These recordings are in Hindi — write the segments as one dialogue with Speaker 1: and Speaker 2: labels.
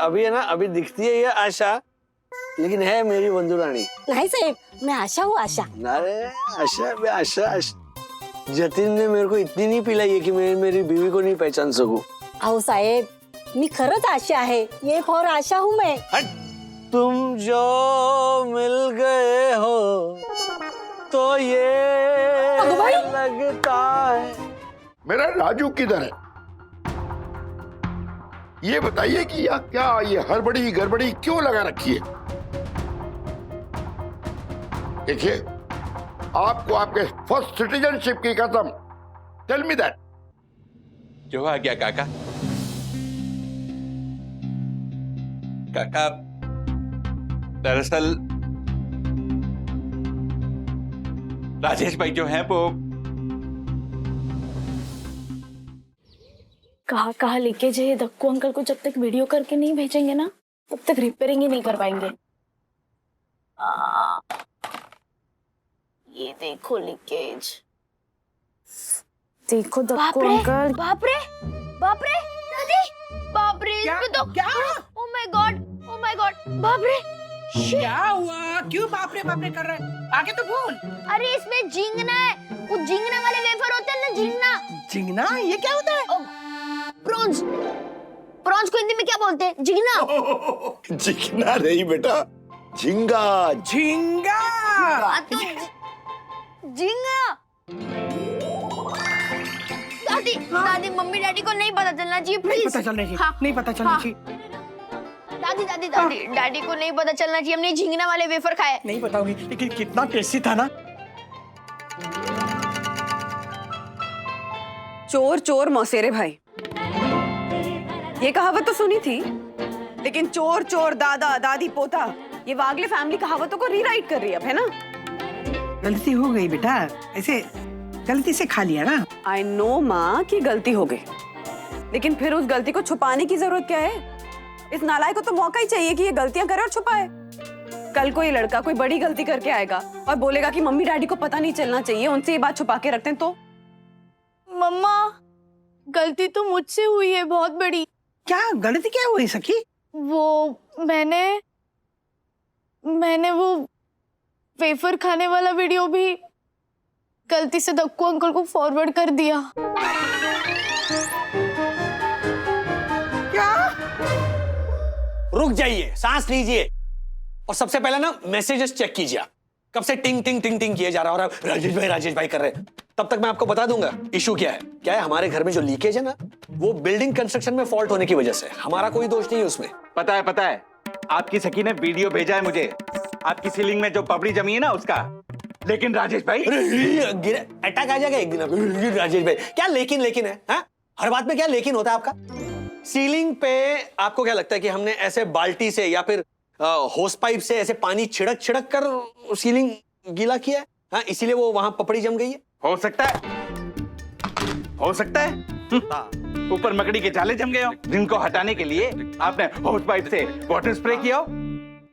Speaker 1: अभी है ना, अभी दिखती है ये आशा, लेकिन है मेरी बंधु रानी।
Speaker 2: नहीं साहेब, मैं आशा हूँ, आशा।
Speaker 1: अरे आशा बे आशा, जतिन ने मेरे को इतनी नहीं पिलाई है कि मैं मेरी बीवी को नहीं पहचान सकूं।
Speaker 2: अहो साहेब, मी खरंच आशा है, ये फॉर आशा हूँ मैं।
Speaker 1: हट, तुम जो मिल गए हो तो ये लगता है।
Speaker 3: मेरा राजू किधर है? ये बताइए कि यह क्या ये हड़बड़ी गड़बड़ी क्यों लगा रखी है? देखिए, आपको आपके फर्स्ट सिटीजनशिप की कसम, टेल मी दैट।
Speaker 4: जो आ गया काका। काका, दरअसल राजेश भाई जो है वो
Speaker 5: कहाँ लीकेज है ये दक्कू अंकल को जब तक वीडियो करके नहीं भेजेंगे ना तब तक रिपेयरिंग ही नहीं कर पाएंगे। ये देखो लीकेज, देखो दक्कू अंकल।
Speaker 6: बाप रे दादी, बाप रे इसमें तो क्या? ओ माय गॉड बाप रे,
Speaker 7: क्या हुआ? क्यों बाप रे कर रहा है? आगे तो बोल।
Speaker 6: अरे इसमें झींगना है, वो झींगना वाले वेफर होते हैं ना, झींगना।
Speaker 7: झींगना? ये क्या होता है?
Speaker 6: प्रॉन्स को हिंदी में क्या बोलते हैं? झींगना।
Speaker 3: झींगना नहीं बेटा, झींगा।
Speaker 7: झींगा।
Speaker 6: झींगा। दादी मम्मी डैडी को नहीं पता चलना चाहिए, प्लीज।
Speaker 7: नहीं पता चलना चाहिए।
Speaker 6: हाँ,
Speaker 7: नहीं पता चलना चाहिए।
Speaker 6: दादी डैडी को नहीं पता चलना चाहिए, हमने झींगना वाले वेफर खाए।
Speaker 7: नहीं बताऊंगी, लेकिन कितना टेस्टी था ना।
Speaker 8: चोर चोर मौसेरे भाई, ये कहावत तो सुनी थी, लेकिन चोर चोर दादा दादी पोता, ये वागले फैमिली कहावतों को रीराइट कर रही है अब, है ना?
Speaker 7: गलती हो गई बेटा, ऐसे गलती से खा लिया ना।
Speaker 8: आई नो माँ कि गलती हो गई, लेकिन फिर उस गलती को छुपाने की जरूरत क्या है? इस नालायक को तो मौका ही चाहिए कि ये गलतियां करे और छुपाए। कल को ये लड़का कोई बड़ी गलती करके आएगा और बोलेगा कि मम्मी डैडी को पता नहीं चलना चाहिए, उनसे ये बात छुपा के रखते हैं तो।
Speaker 5: मम्मा, गलती तो मुझसे हुई है बहुत बड़ी।
Speaker 7: क्या गलती क्या हुई सखी?
Speaker 5: वो मैंने वो वेफर खाने वाला वीडियो भी गलती से दक्कू अंकल को फॉरवर्ड कर दिया।
Speaker 7: क्या?
Speaker 1: रुक जाइए, सांस लीजिए और सबसे पहले ना मैसेजेस चेक कीजिए। कब से टिंग टिंग टिंग टिंग किए जा रहा है और राजेश भाई कर रहे हैं। तब तक मैं आपको बता दूंगा इशू क्या है। हमारे घर में जो लीकेज है ना, वो बिल्डिंग कंस्ट्रक्शन में फॉल्ट होने की वजह से। हमारा कोई दोष नहीं है उसमें।
Speaker 4: पता है आपकी सखी ने वीडियो भेजा है मुझे, आपकी सीलिंग में जो पपड़ी जमी है ना उसका। लेकिन राजेश भाई,
Speaker 1: अटैक आ जाएगा एक दिन। राजेश भाई क्या लेकिन है हा? हर बात में क्या लेकिन होता है आपका? सीलिंग पे आपको क्या लगता है कि हमने ऐसे बाल्टी से या फिर होस पाइप से ऐसे पानी छिड़क कर सीलिंग गीला किया है? हाँ, इसीलिए वो वहां पपड़ी जम गई है।
Speaker 4: हो सकता है ऊपर मकड़ी के जाले जम गए हो, जिनको हटाने के लिए आपने होस पाइप से वाटर स्प्रे किया हो।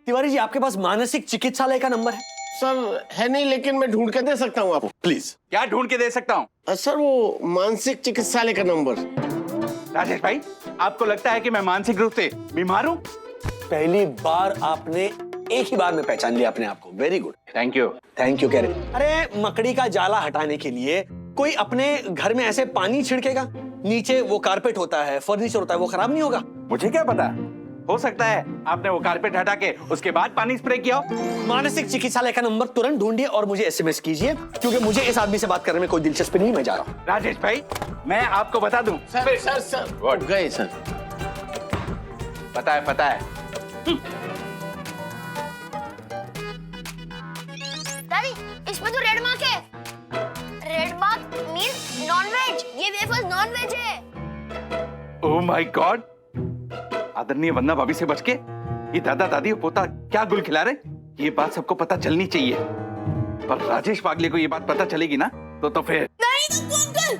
Speaker 1: तिवारी जी, आपके पास मानसिक चिकित्सालय का नंबर है?
Speaker 9: सर है नहीं, लेकिन मैं ढूंढ के दे सकता हूँ आपको।
Speaker 4: प्लीज। क्या ढूंढ के दे सकता हूँ?
Speaker 9: सर वो मानसिक चिकित्सालय का नंबर।
Speaker 4: राजेश भाई, आपको लगता है कि मैं मानसिक रूप से बीमार हूँ?
Speaker 1: पहली बार आपने एक ही बार में पहचान लिया अपने आप को। वेरी गुड,
Speaker 4: थैंक यू
Speaker 1: कह रहे। अरे मकड़ी का जाला हटाने के लिए कोई अपने घर में ऐसे पानी छिड़केगा? नीचे वो कारपेट होता है, फर्नीचर होता है, वो खराब नहीं होगा?
Speaker 4: मुझे क्या पता, हो सकता है आपने वो कारपेट हटा के उसके बाद पानी स्प्रे किया हो।
Speaker 1: मानसिक चिकित्सालय का नंबर तुरंत ढूंढिए और मुझे एसएमएस कीजिए, क्योंकि मुझे इस आदमी से बात करने में कोई दिलचस्पी नहीं। मैं जा रहा हूँ।
Speaker 4: राजेश भाई, मैं आपको बता दूं।
Speaker 9: सर गए सर।
Speaker 4: पता है।
Speaker 6: दादी, इसमें तो रेड मार्क है। Red mark means nonveg. ये वेफर्स नॉनवेज है।
Speaker 4: ओह माय गॉड, आदरणीय वंदना भाभी से बच के ये दादा दादी और पोता क्या गुल खिला रहे, ये बात सबको पता चलनी चाहिए। पर राजेश पागले को ये बात पता चलेगी ना तो फिर
Speaker 5: नहीं अंकल,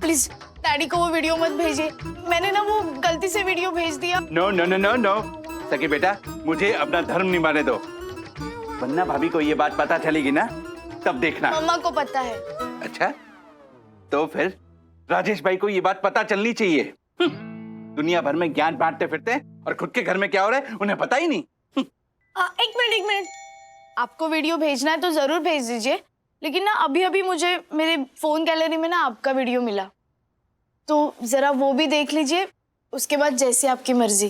Speaker 5: प्लीज डैडी को वो वीडियो मत भेजिए। मैंने ना वो गलती से वीडियो भेज दिया।
Speaker 4: नो सखी बेटा, मुझे अपना धर्म निभाने दो। वंदना भाभी को ये बात पता चलेगी ना तब देखना।
Speaker 5: मम्मा को पता है।
Speaker 4: अच्छा, तो फिर राजेश भाई को ये बात पता चलनी चाहिए। दुनिया भर में ज्ञान बांटते फिरते हैं और खुद के घर में क्या हो रहा है उन्हें पता ही नहीं।
Speaker 5: एक मिनट, आपको वीडियो भेजना है तो जरूर भेज दीजिए, लेकिन ना अभी अभी मुझे मेरे फोन गैलरी में ना आपका वीडियो मिला, तो जरा वो भी देख लीजिए, उसके बाद जैसे आपकी मर्जी।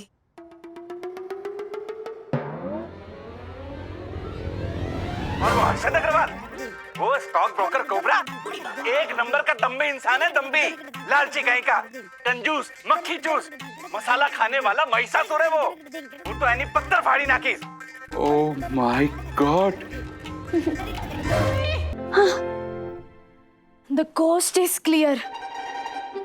Speaker 4: और वो हर्षद अग्रवाल, वो स्टॉक ब्रोकर कोबरा, एक नंबर का दम्बी इंसान है, दम्बी, लालची कहीं का, कंजूस, मक्खी चूस, मसाला खाने वाला महिषासुर है वो तो यानी पत्थर फाड़ी नाकिस। Oh my god.
Speaker 5: The coast is clear.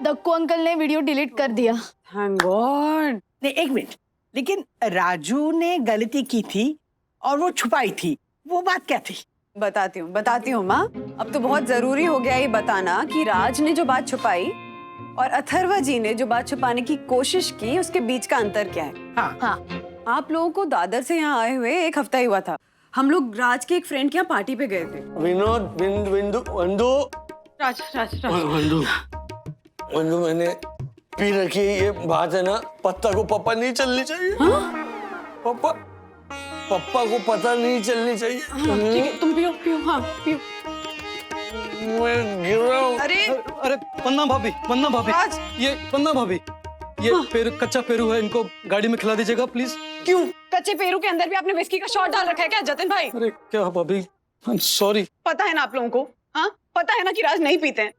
Speaker 5: Dakku uncle ने वीडियो डिलीट कर दिया।
Speaker 7: Thank god. नहीं, एक मिनट, लेकिन राजू ने गलती की थी और वो छुपाई थी, वो बात क्या थी?
Speaker 8: बताती हूँ माँ। अब तो बहुत जरूरी हो गया ये बताना कि राज ने जो बात छुपाई और अथर्वा जी ने जो बात छुपाने की कोशिश की, उसके बीच का अंतर क्या है।
Speaker 7: हाँ।
Speaker 8: आप लोगों को दादर से यहाँ आए हुए 1 हफ्ता ही हुआ था। हम लोग राज के एक फ्रेंड के यहाँ पार्टी पे गए थे।
Speaker 1: विनोद, वंदू,
Speaker 8: राज
Speaker 1: वंदू, मैंने पी रखी है, ये बात है ना, पत्ता को पप्पा नहीं चलनी चाहिए। पप्पा को पता नहीं चलनी चाहिए।
Speaker 8: ठीक है, तुम पियो। हाँ पियो।
Speaker 1: मैं गिर रहा हूँ।
Speaker 10: अरे पन्ना भाभी,
Speaker 8: राज।
Speaker 10: ये पन्ना भाभी, ये कच्चा पेरू है, इनको गाड़ी में खिला दीजिएगा प्लीज।
Speaker 8: क्यों? कच्चे पेरू के अंदर भी आपने विस्की का शॉट डाल रखा है क्या जतिन भाई?
Speaker 10: अरे क्या भाभी, आई एम सॉरी।
Speaker 8: पता है ना आप लोगों को, हाँ पता है ना कि राज नहीं पीते हैं,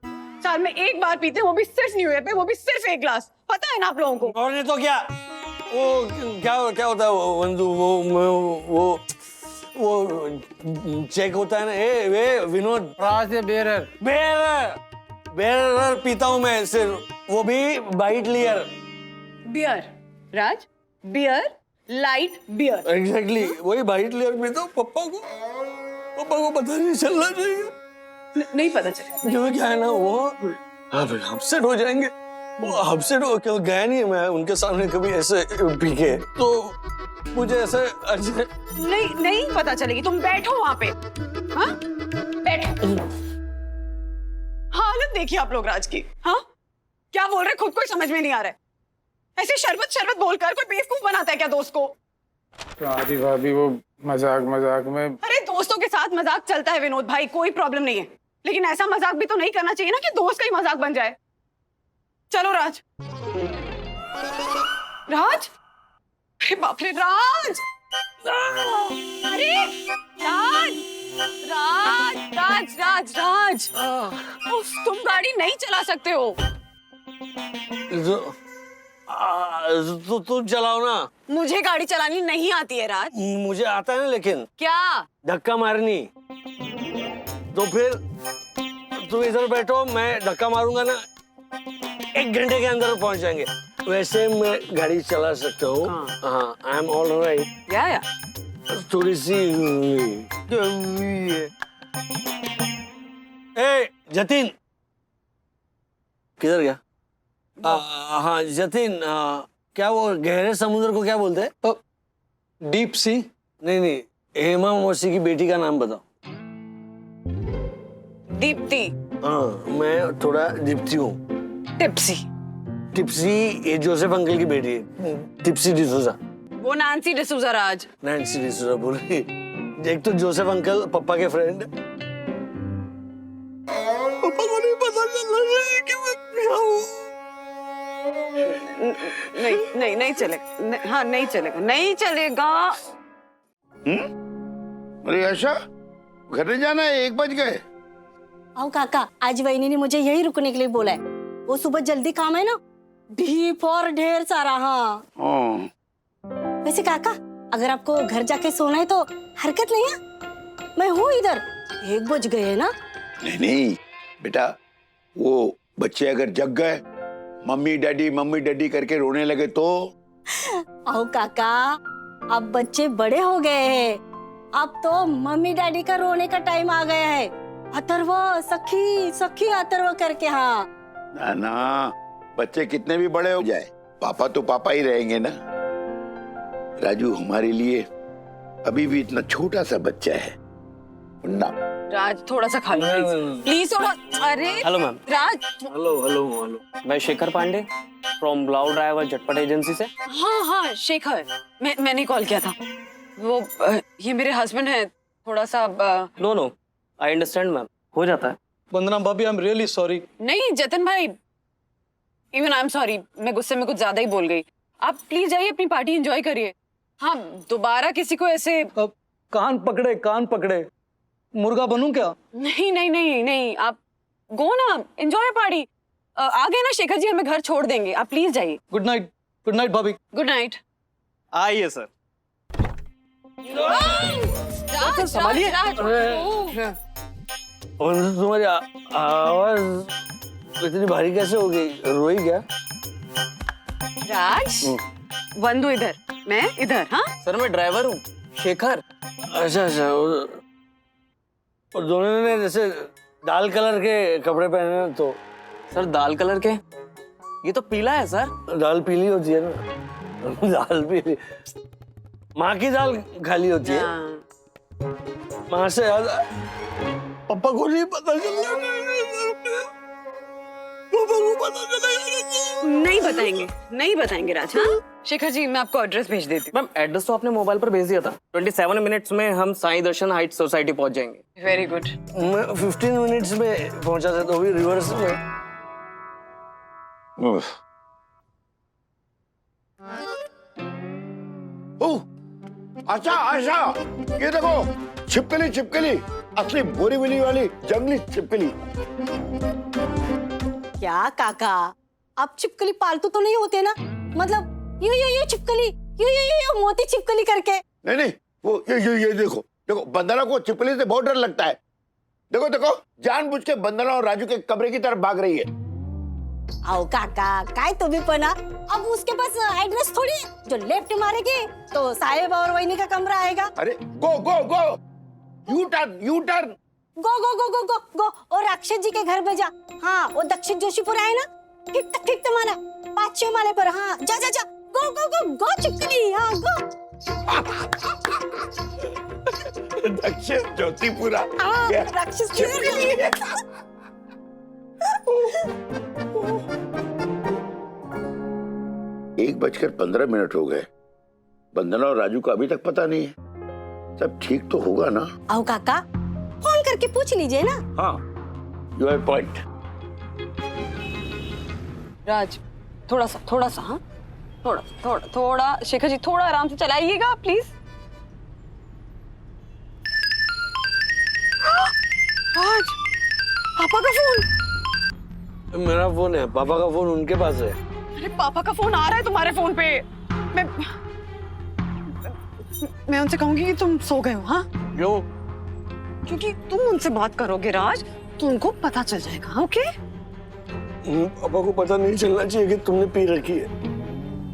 Speaker 8: साल में 1 बार पीते हैं, वो भी सिर्फ न्यू ईयर पे, वो भी सिर्फ 1 ग्लास। पता है ना आप लोगों को।
Speaker 1: और नहीं तो क्या, वो क्या होता है वंदू, वो चेक होता है ना। वे विनोद, बेरर पीता हूँ मैं सिर्फ, वो भी बाइट लियर।
Speaker 8: बियर राज, बियर, लाइट बियर।
Speaker 1: एग्जैक्टली, वही बाइट लियर पीता हूँ। पप्पा को पता नहीं चलना चाहिए।
Speaker 8: नहीं पता चले
Speaker 1: क्यों, क्या है ना, वो अपसेट हो जाएंगे। वो अपसेट हो, क्यों गया नहीं मैं उनके सामने कभी ऐसे पी के, तो मुझे ऐसे
Speaker 8: नहीं पता चलेगी। तुम बैठो वहां पे, हाँ बैठो। हालत देखिए आप लोग राज की। हाँ क्या बोल रहे, खुद को ही समझ में नहीं आ रहा है। ऐसे शरबत बोलकर कोई बेवकूफ बनाता है क्या दोस्त को?
Speaker 10: भाभी वो मजाक में।
Speaker 8: अरे दोस्तों के साथ मजाक चलता है विनोद भाई, कोई प्रॉब्लम नहीं है, लेकिन ऐसा मजाक भी तो नहीं करना चाहिए ना कि दोस्त का ही मजाक बन जाए। चलो राज। अरे बाप रे राज, अरे राज, उफ, तुम गाड़ी नहीं चला सकते हो।
Speaker 1: तो तुम चलाओ ना।
Speaker 8: मुझे गाड़ी चलानी नहीं आती है राज।
Speaker 1: मुझे आता है ना, लेकिन
Speaker 8: क्या?
Speaker 1: धक्का मारनी। तो फिर तुम इधर बैठो, मैं धक्का मारूंगा ना, 1 घंटे के अंदर पहुंच जाएंगे। वैसे मैं गाड़ी चला सकता हूँ। हाँ, आई एम ऑल राइट।
Speaker 8: या
Speaker 1: थोड़ी सी जतिन किधर गया? हाँ जतिन, क्या वो गहरे समुद्र को क्या बोलते हैं?
Speaker 10: Deep sea.
Speaker 1: नहीं, हेमा मौसी की बेटी का नाम बताओ।
Speaker 8: दीप्ति।
Speaker 1: हाँ, मैं थोड़ा दीप्ति हूँ। टिप्सी ये जोसेफ अंकल की बेटी है, टिप्सी डिसूजा।
Speaker 8: वो नैन्सी डिसूजा राज।
Speaker 1: नैन्सी डिसूजा बोल रही। एक तो जोसेफ अंकल पप्पा के फ्रेंड, पप्पा को नहीं पता चलना चाहिए कि मैं क्या हूँ।
Speaker 8: नहीं चलेगा। हाँ नहीं चलेगा।
Speaker 3: अरे ऐसा घर नहीं जाना है, 1 बज गए।
Speaker 2: आओ काका, आज वहीनी ने मुझे यही रुकने के लिए बोला है। वो सुबह जल्दी काम है ना, डीप और ढेर सारा। हाँ वैसे काका, अगर आपको घर जाके सोना है तो हरकत नहीं है, मैं हूँ इधर। 1 बज गए है ना।
Speaker 3: नहीं बेटा, वो बच्चे अगर जग गए, मम्मी डैडी करके रोने लगे तो?
Speaker 2: आओ काका, अब बच्चे बड़े हो गए हैं, अब तो मम्मी डैडी का रोने का टाइम आ गया है। अथर्वा सखी अथर्वा करके। हाँ
Speaker 3: ना, बच्चे कितने भी बड़े हो जाए, पापा तो पापा ही रहेंगे ना। राजू हमारे लिए अभी भी इतना छोटा सा बच्चा है। मुन्ना
Speaker 8: राज थोड़ा सा खा लो प्लीज थोड़ा। अरे
Speaker 11: हेलो मैम।
Speaker 8: राज
Speaker 11: हेलो मैं शेखर पांडे फ्रॉम ब्लाउ ड्राइवर झटपट एजेंसी से।
Speaker 8: हाँ शेखर, मैंने कॉल किया था। वो ये मेरे हस्बैंड है, थोड़ा सा
Speaker 11: नो आई अंडरस्टैंड मैम, हो जाता है।
Speaker 10: वंदना भाभी आई एम रियली सॉरी।
Speaker 8: नहीं जतन भाई, इवन आई एम सॉरी, मैं गुस्से में कुछ ज्यादा ही बोल गई। आप प्लीज जाइए अपनी पार्टी एंजॉय करिए। हाँ दोबारा किसी को ऐसे
Speaker 10: कान पकड़े मुर्गा बनूं क्या?
Speaker 8: नहीं, आप गो ना, एंजॉय पार्टी। आ गए ना शेखर जी, हमें घर छोड़ देंगे, आप प्लीज जाइए।
Speaker 10: गुड नाइट भाभी।
Speaker 8: Good night.
Speaker 11: आइए सर।
Speaker 8: संभालिए।
Speaker 1: तुम्हारी आवाज इतनी भारी कैसे हो गई? रोई क्या?
Speaker 8: राज, वंदु इधर, मैं इधर। हाँ
Speaker 11: सर मैं ड्राइवर हूँ, शेखर।
Speaker 1: अच्छा और दोनों ने जैसे दाल कलर के कपड़े पहने हैं तो।
Speaker 11: सर दाल कलर के? ये तो पीला है सर।
Speaker 1: दाल पीली होती है ना। दाल पीली, माँ की दाल खाली होती है। माँ से याद, पापा को नहीं पता चला। पापा को पता चला।
Speaker 8: नहीं बताएंगे राज। हाँ शेखर जी, मैं आपको एड्रेस भेज देती हूँ।
Speaker 11: मैम एड्रेस तो आपने मोबाइल पर भेज दिया था। 27 मिनट्स में हम साईं दर्शन हाइट सोसाइटी पहुंच जाएंगे।
Speaker 8: Very good.
Speaker 1: मैं 15 मिनट्स में पहुंचा था, तो अभी रिवर्स में।
Speaker 3: अच्छा ये देखो, छिपकली असली बोरीवली वाली जंगली छिपकली।
Speaker 2: क्या काका, आप छिपकली पालतू तो नहीं होते ना? मतलब यू छिपकली, यू मोती छिपकली करके।
Speaker 3: नहीं वो ये देखो बंदना को छिपकली से बहुत डर लगता है। देखो जानबूझ के बंदना और राजू के कमरे की तरफ भाग रही है।
Speaker 2: आओ काका, काय तुम्ही पण अब उसके पास एड्रेस थोड़ी, जो लेफ्ट मारेगी तो साहेब और वहीनी का कमरा आएगा।
Speaker 3: अरे गो यू टर्न
Speaker 2: गो और राक्षस जी के घर में जा। हाँ वो दक्षिण जोशीपुर है ना, ठीक माना 5-6 माले पर। हाँ जा गो चिपकली। हाँ गो।
Speaker 3: दक्षिण ज्योतिपुरा।
Speaker 2: राक्षस जी।
Speaker 3: 1:15 हो गए। बंदना और राजू का अभी तक पता नहीं है। सब ठीक तो होगा ना?
Speaker 2: आओ काका, फोन करके पूछ लीजिए ना।
Speaker 3: हाँ यू हैव पॉइंट।
Speaker 8: राज थोड़ा सा हाँ, थोड़ा शेखर जी थोड़ा आराम से चलाइएगा प्लीज। राज, पापा का फोन।
Speaker 1: मेरा फोन है, पापा का फोन उनके पास है।
Speaker 8: अरे पापा का फोन आ रहा है तुम्हारे फोन पे। मैं उनसे कहूंगी कि तुम सो गए हो। हाँ
Speaker 1: क्यों?
Speaker 8: क्योंकि तुम उनसे बात करोगे राज, तो उनको पता चल जाएगा। ओके?
Speaker 1: पापा को पता नहीं चलना चाहिए कि तुमने पी रखी है।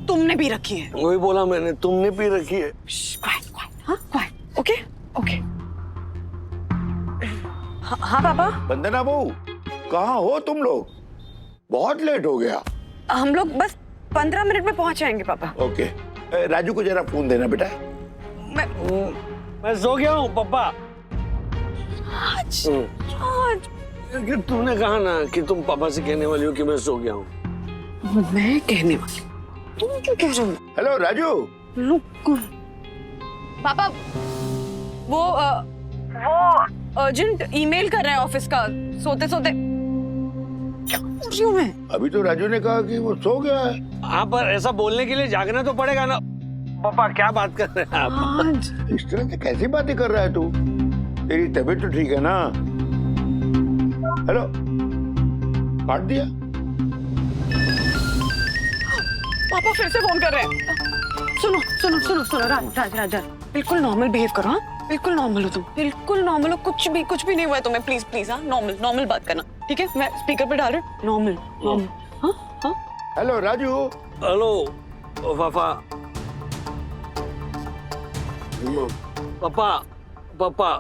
Speaker 8: तुमने पी रखी है?
Speaker 1: वही बोला मैंने, तुमने पी रखी है।
Speaker 8: क्वाइट। ओके। हाँ पापा।
Speaker 3: बंदना बहू, कहाँ हो तुम लोग? बहुत लेट हो गया।
Speaker 8: हम लोग बस 15 मिनट में पहुंच जाएंगे पापा।
Speaker 3: ओके, राजू को जरा फोन देना बेटा।
Speaker 1: मैं सो गया हूँ पापा।
Speaker 8: राज,
Speaker 1: तुमने कहा ना कि तुम पापा से कहने वाली हो कि मैं सो गया हूँ।
Speaker 8: मैं कहने वाली, तुम क्यों कह रहे हो?
Speaker 3: हेलो राजू।
Speaker 8: पापा वो अर्जेंट ईमेल कर रहे हैं ऑफिस का, सोते क्या बोल रही हूँ मैं?
Speaker 3: अभी तो राजू ने कहा कि वो सो गया है।
Speaker 1: हाँ पर ऐसा बोलने के लिए जागना तो पड़ेगा ना। पापा क्या बात कर रहे हैं आप?
Speaker 3: इस तरह से कैसी बातें कर रहा है तू? तेरी तबीयत तो ठीक है ना? हेलो, काट दिया?
Speaker 8: पापा फिर से फोन कर रहे हैं। सुनो राज, बिल्कुल नॉर्मल बिहेव करो। हाँ बिल्कुल नॉर्मल हो तुम, बिल्कुल नॉर्मल हो। कुछ भी नहीं हुआ है तुम्हें। प्लीज हाँ नॉर्मल बात करना, ठीक है? मैं स्पीकर पे डाल रही हूँ। नॉर्मल। हाँ।
Speaker 3: हेलो राजू।
Speaker 1: हेलो पापा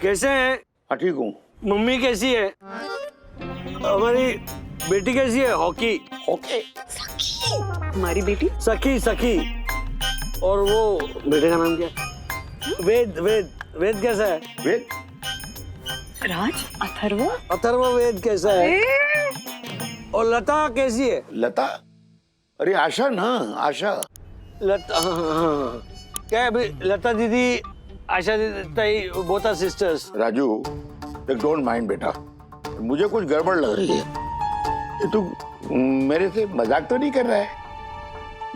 Speaker 1: कैसे हैं?
Speaker 3: हाँ ठीक हूँ।
Speaker 1: मम्मी कैसी है? हमारी बेटी कैसी है? हॉकी
Speaker 8: हमारी बेटी
Speaker 1: सखी। और वो बेटे का नाम क्या है? वेद कैसा है?
Speaker 8: राज अथर्व
Speaker 1: अथर्ववेद कैसा है? और लता कैसी है?
Speaker 3: लता? अरे आशा ना, आशा।
Speaker 1: लता, हाँ। क्या है अभी लता दीदी, आशा दीदी, both are sisters.
Speaker 3: Raju, don't mind बेटा, मुझे कुछ गड़बड़ लग रही है। ये तू मेरे से मजाक तो नहीं कर रहा है?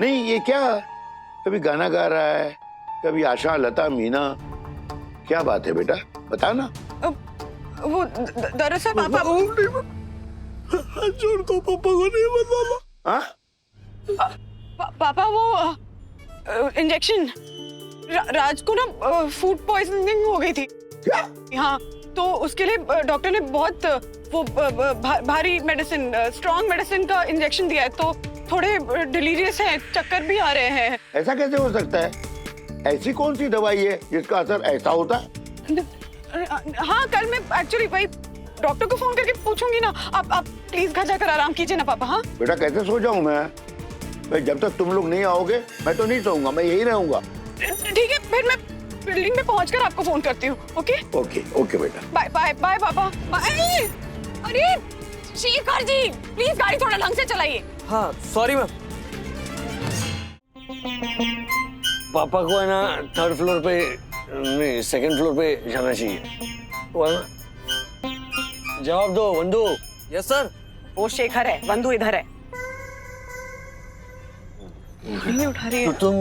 Speaker 3: नहीं, ये क्या कभी गाना गा रहा है, कभी आशा, लता, मीना, क्या बात है बेटा, बता ना।
Speaker 8: वो दरअसल पापा
Speaker 3: जोड़ को पापा को नहीं बताना। हाँ?
Speaker 8: पापा वो इंजेक्शन राज को ना फूड पॉइजनिंग हो गई थी।
Speaker 3: क्या?
Speaker 8: हाँ, तो उसके लिए डॉक्टर ने बहुत वो भारी मेडिसिन, स्ट्रॉन्ग मेडिसिन का इंजेक्शन दिया है, तो थोड़े डिलीरियस है, चक्कर भी आ रहे हैं।
Speaker 3: ऐसा कैसे हो सकता है? ऐसी कौन सी दवाई है जिसका असर ऐसा होता है?
Speaker 8: हाँ, कल मैं एक्चुअली भाई डॉक्टर को फोन करके पूछूंगी ना। आप प्लीज घर जाकर आराम कीजिए ना पापा। हाँ
Speaker 3: बेटा, कैसे सो जाऊं मैं? जब तक तुम लोग नहीं आओगे मैं तो नहीं सोऊंगा, मैं यही रहूंगा।
Speaker 8: ठीक है, फिर मैं बिल्डिंग में पहुंचकर आपको फोन करती हूँ। ओके
Speaker 3: ओके ओके बेटा,
Speaker 8: बाय बाय बाय पापा बाय। अरे शेखर जी, प्लीज गाड़ी थोड़ा ढंग से चलाइए।
Speaker 11: हाँ सॉरी मैम।
Speaker 1: पापा को है ना थर्ड फ्लोर पे नहीं, सेकंड फ्लोर पे जाना चाहिए। वो है ना, जवाब दो बंधु।
Speaker 11: Yes sir.
Speaker 8: वो शेखर है, बंधु इधर है। नहीं उठा रही है।
Speaker 1: तो तुम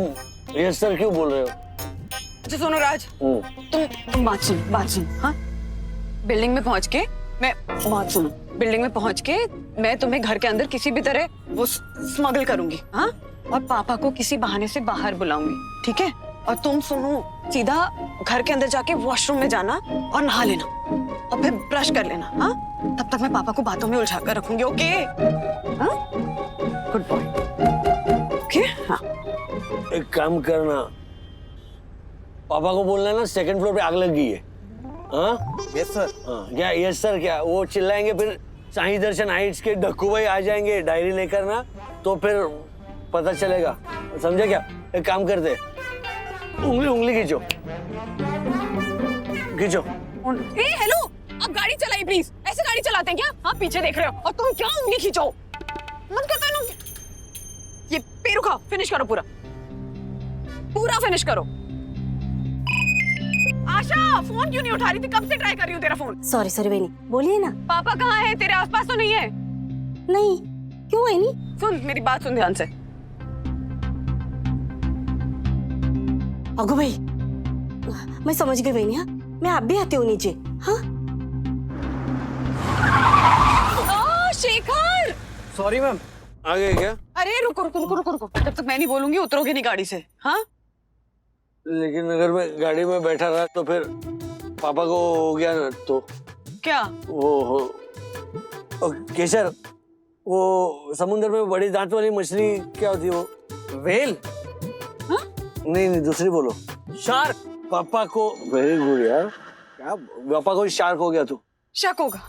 Speaker 1: ये सर क्यों बोल रहे हो?
Speaker 8: अच्छा सुनो राज, तुम बात सुन। हाँ, बिल्डिंग में पहुंच के बिल्डिंग में पहुंच के मैं तुम्हें घर के अंदर किसी भी तरह वो स्मगल करूंगी। हाँ, और पापा को किसी बहाने से बाहर बुलाऊंगी, ठीक है? और तुम सुनो, सीधा घर के अंदर जाके वॉशरूम में जाना और नहा लेना और फिर ब्रश कर लेना। हाँ, तब तक मैं पापा को बातों में उलझा कर रखूंगी। ओके? हाँ, गुड बॉय। ओके? हाँ,
Speaker 1: एक काम करना, पापा को बोलना ना सेकंड फ्लोर पे आग लग गई है। हाँ
Speaker 11: यस सर।
Speaker 1: हाँ, क्या यस सर? क्या वो चिल्लाएंगे, फिर साईं दर्शन हाइट्स के ढक्कू भाई आ जाएंगे डायरी लेकर ना, तो फिर पता चलेगा। समझे क्या? एक काम करते, उंगली खींचो।
Speaker 8: ए हेलो, आप गाड़ी चलाइए प्लीज। ऐसे गाड़ी चलाते हैं क्या? हाँ, पीछे देख रहे हो और तुम क्या उंगली खींचो? मत करता ना। ये पेरू खाओ, फिनिश करो, पूरा फिनिश करो। आशा, फोन क्यों नहीं उठा रही थी? कब से ट्राई कर रही हूँ तेरा फोन।
Speaker 2: सॉरी वहीनी, बोलिए ना।
Speaker 8: पापा कहाँ है? तेरे आसपास तो नहीं है?
Speaker 2: नहीं, क्यों वहीनी?
Speaker 8: सुन, मेरी बात सुन ध्यान से।
Speaker 2: अगो भाई, मैं समझ गई वहीनी। हाँ, मैं आप भी आती हूँ नीचे। हाँ,
Speaker 8: शेखर।
Speaker 11: Sorry ma'am.
Speaker 1: आ गए क्या?
Speaker 8: अरे रुको, जब तक मैं नहीं बोलूंगी उतरोगे नहीं गाड़ी से। हाँ,
Speaker 1: लेकिन अगर मैं गाड़ी में बैठा रहा तो फिर पापा को हो गया ना, तो
Speaker 8: क्या?
Speaker 1: वो केशर, वो समुद्र में बड़ी दांत वाली मछली क्या होती है? वो
Speaker 11: वेल।
Speaker 8: हाँ?
Speaker 1: नहीं, दूसरी बोलो।
Speaker 11: शार्क।
Speaker 1: पापा को, वेरी गुड यार। क्या पापा को शार्क हो गया? तो
Speaker 8: शक होगा।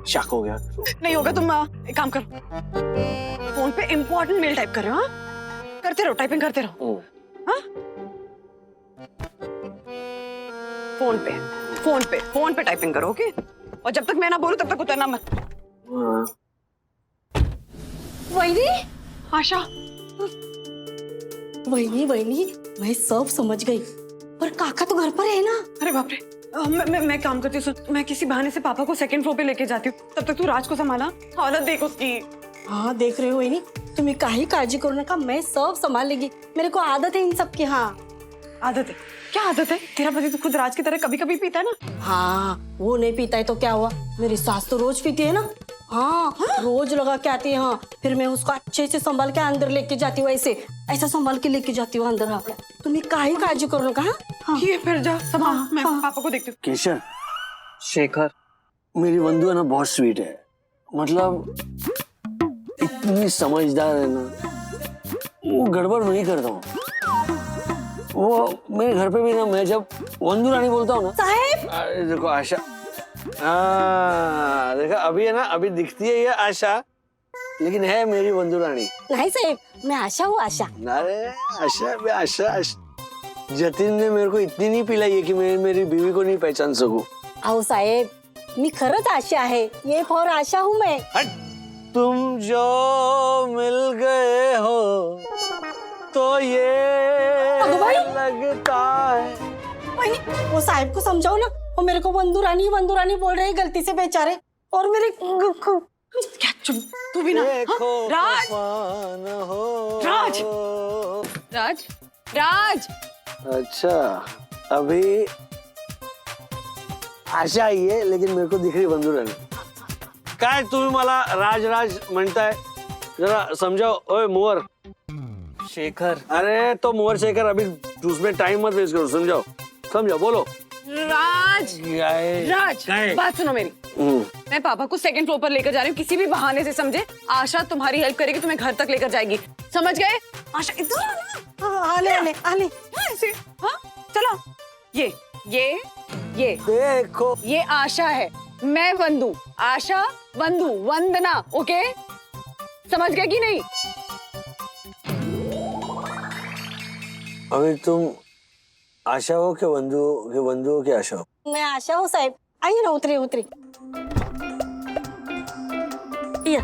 Speaker 1: शक हो गया?
Speaker 8: नहीं होगा। तुम एक काम करो, फोन पे इम्पोर्टेंट मेल टाइप कर रहे हो। हाँ, करते रहो, टाइपिंग करते रहो। हाँ, फोन पे टाइपिंग करो। ओके? और जब तक मैं ना बोलूं तब तक उतरना मत।
Speaker 2: वहीनी,
Speaker 8: आशा,
Speaker 2: वहीनी, मैं सब समझ गई, पर काका तो घर पर है ना।
Speaker 8: अरे बाप रे। मैं काम करती हूँ। सुन, मैं किसी बहाने से पापा को सेकंड फ्लोर पे लेके जाती हूँ। तब तक तू राज को संभाला, हालत देख उसकी।
Speaker 2: हाँ, देख रहे हो वहीनी, तुम्हें काहे काळजी करू नका, मैं सब संभाल लेगी। मेरे को आदत है इन सब की। हाँ,
Speaker 8: आदत है? क्या आदत है? तेरा पति तो खुद राज की तरह कभी कभी पीता है ना।
Speaker 2: हाँ, वो नहीं पीता है तो क्या हुआ? मेरी सास तो रोज पीती है ना। हाँ, रोज लगा के आती है। हाँ, फिर मैं उसको अच्छे से संभाल के अंदर लेके जाती हूँ। ऐसा संभाल के लेके जाती हूँ अंदर। हाँ, तुम्हें काहे काळजी करू नका। हाँ,
Speaker 8: ये फिर जा संभाल। मैं पापा को देखती हूँ।
Speaker 1: केशर,
Speaker 11: शेखर,
Speaker 1: मेरी बंधु है ना, बहुत स्वीट है। मतलब इतनी समझदार है ना, वो गड़बड़ नहीं करता हूँ। वो मेरे घर पे भी ना, मैं जब बंधु रानी बोलता हूँ ना,
Speaker 2: साहेब।
Speaker 1: देखो आशा, देखा अभी है ना, अभी दिखती है ये आशा, लेकिन है मेरी बंधु रानी।
Speaker 2: नहीं साहेब, मैं आशा हूँ, आशा।
Speaker 1: अरे आशा, मैं आशा। जतिन ने मेरे को इतनी नहीं पिलाई है कि मैं मेरी बीवी को नहीं पहचान सकूं।
Speaker 2: आओ साहेब, मी खरंच आशा आहे. ये फॉर आशा हूँ मैं.
Speaker 1: हट. तुम जो मिल गए हो तो ये
Speaker 2: अगं बाई.
Speaker 1: लगता है.
Speaker 2: वहिनी, वो साहब को समझाओ ना. वो मेरे को बंधु रानी बोल रहे हैं गलती से बेचारे. और मेरे
Speaker 8: क्या चुप तू भी ना. हाँ? राज राज राज राज.
Speaker 1: अच्छा, अभी आशा आई है लेकिन मेरे को दिख रही बंधू रानी. काय तुम्ही मला राज राज म्हणताय? जरा समझाओ. ओए मोहर
Speaker 11: शेखर.
Speaker 1: अरे तो मोहर शेखर अभी उसमें टाइम मत वेस्ट करो. समझाओ बोलो.
Speaker 8: राज राज बात सुनो मेरी. मैं पापा को सेकंड फ्लोर पर लेकर जा रही हूँ. किसी भी बहाने से समझे. आशा तुम्हारी हेल्प करेगी, तुम्हें घर तक लेकर जाएगी. समझ गए? आशा इधर
Speaker 2: आले
Speaker 8: ऐसे. हाँ चलो. ये
Speaker 1: देखो
Speaker 8: ये आशा है, मैं बंधु. आशा बंधु वंदना. ओके समझ गए कि नहीं?
Speaker 1: अभी तुम आशा हो कि बंधु हो कि आशा हो?
Speaker 2: मैं आशा हूँ साहब. आइए ना, उतरी. या.